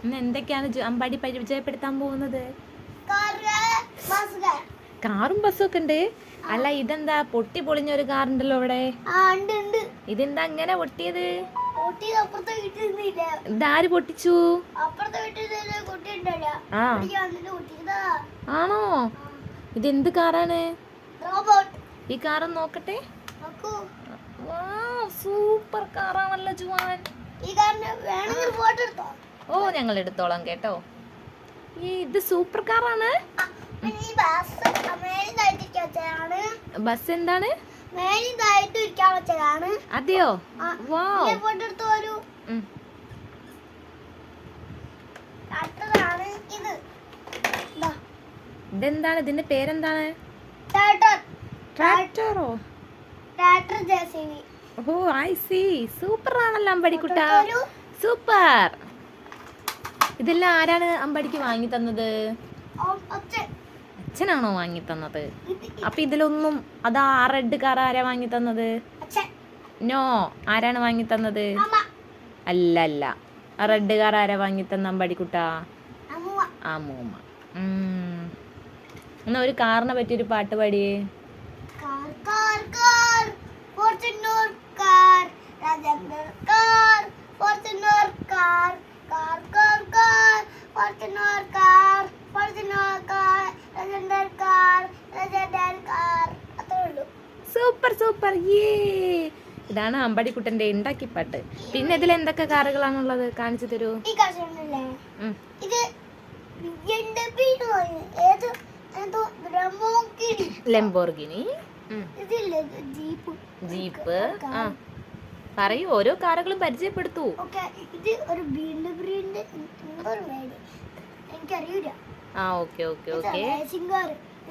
ഇന്ന് എന്തൊക്കെയാണ് അമ്പാടി പരിചയപ്പെടുത്താൻ പോകുന്നത്? കാറും ബസ്സും ഒക്കെ ഉണ്ട്. അല്ല, ഇതെന്താ പൊട്ടി പൊളിഞ്ഞ ഒരു കാറുണ്ടല്ലോ ഇവിടെ? ഇതെന്താ അങ്ങനെ പൊട്ടിയത്? ഇതാര് പൊട്ടിച്ചു? ആണോ? ഇതെന്ത് കാറാണ്? ഈ കാറ് നോക്കട്ടെ. Super കാറാണല്ലോ Juan. ഓ, ഞങ്ങൾ എടുത്തോളാം കേട്ടോ. ഇത് സൂപ്പർ കാറാണ്. ബസ് എന്താണ്? അതെയോ? ഇതെന്താണ്? ഇതിന്റെ പേരെന്താണ്? ട്രാക്ടറോ? ഓ, ഐ സി. സൂപ്പർ ആണല്ലോ അമ്പടിക്കുട്ട. സൂപ്പർ. ഇതെല്ലാം ആരാണ് അമ്പടിക്ക് വാങ്ങി തന്നത്? അച്ഛനാണോ വാങ്ങി തന്നത്? അപ്പൊ ഇതിലൊന്നും അതാ റെഡ് കാർ ആരാ വാങ്ങി തന്നത്? നോ, ആരാണ് വാങ്ങി തന്നത്? അല്ല, റെഡ് കാർ ആരാ വാങ്ങി തന്ന അമ്പടിക്കുട്ട? അമ്മൂമ്മ. എന്നാ ഒരു കാറിനെ പറ്റിയൊരു പാട്ട് പാടിയേ. Super super. ഇതാണ് അമ്പടിക്കുട്ടന്റെ ഉണ്ടാക്കിപ്പാട്ട്. പിന്നെ ഇതിൽ എന്തൊക്കെ കാറുകളാണുള്ളത്? കാണിച്ചു തരൂ. Lamborghini, jeep. പറയൂ, ഓരോ കാറുകളും പരിചയപ്പെടുത്തൂ. Okay.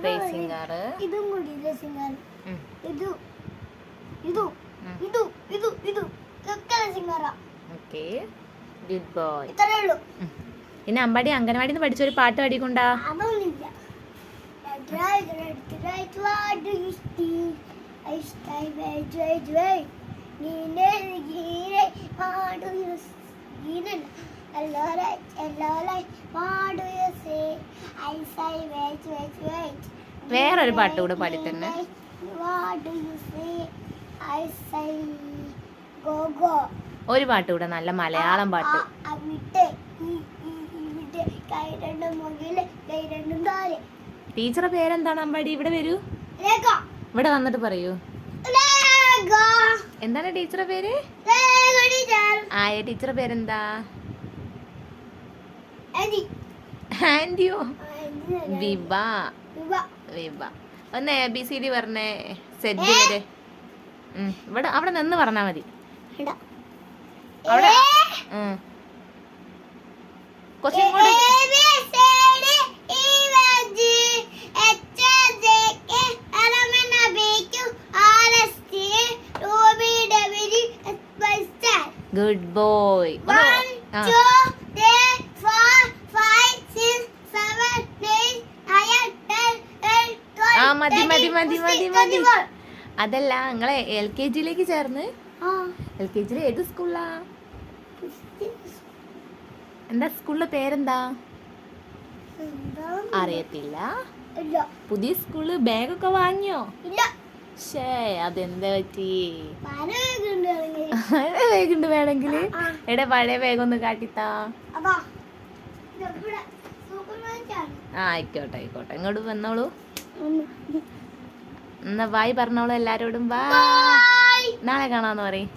Racing car. Good boy. പിന്നെ അമ്പാടി അംഗനവാടിന്ന് പഠിച്ചൊരു പാട്ട് പാടിക്കൊണ്ടാ. വേറൊരു പാട്ട് കൂടെ പാടി തന്നെ. ഒരു പാട്ട് കൂടെ, നല്ല മലയാളം പാട്ട്. ടീച്ചറെ പേരെന്താണ് അമ്പാടി? ഇവിടെ വരൂ, ഇവിടെ വന്നിട്ട് പറയൂ. എന്താണ് ടീച്ചറെ പേര്? ടീച്ചറെ പേരെന്താ? ആന്റിയോ? വിവ. ഒന്ന് ABCD പറഞ്ഞേ. സെഡ് വരെ. ഇവിടെ അവിടെ നിന്ന് പറഞ്ഞാ മതി. അവിടെ കുറച്ചും കൂടി. Good boy. മതി. അതല്ല, നിങ്ങളെ LKG ചേർന്ന്. LKG ഏത് സ്കൂളിലാ? എന്താ സ്കൂളിലെ പേരെന്താ? അറിയത്തില്ല. പുതിയ സ്കൂളില് ബാഗൊക്കെ വാങ്ങിയോ? അതെന്താ പറ്റി? ബാഗുണ്ട് വേണമെങ്കിൽ. എവിടെ പഴയ ബാഗൊന്ന് കാട്ടിത്താ. ആയിക്കോട്ടെ. ഇങ്ങോട്ട് വന്നോളൂ. എന്നാ ബായ് പറഞ്ഞോളൂ എല്ലാരോടും. ബായ്. നാളെ കാണാന്ന് പറയും.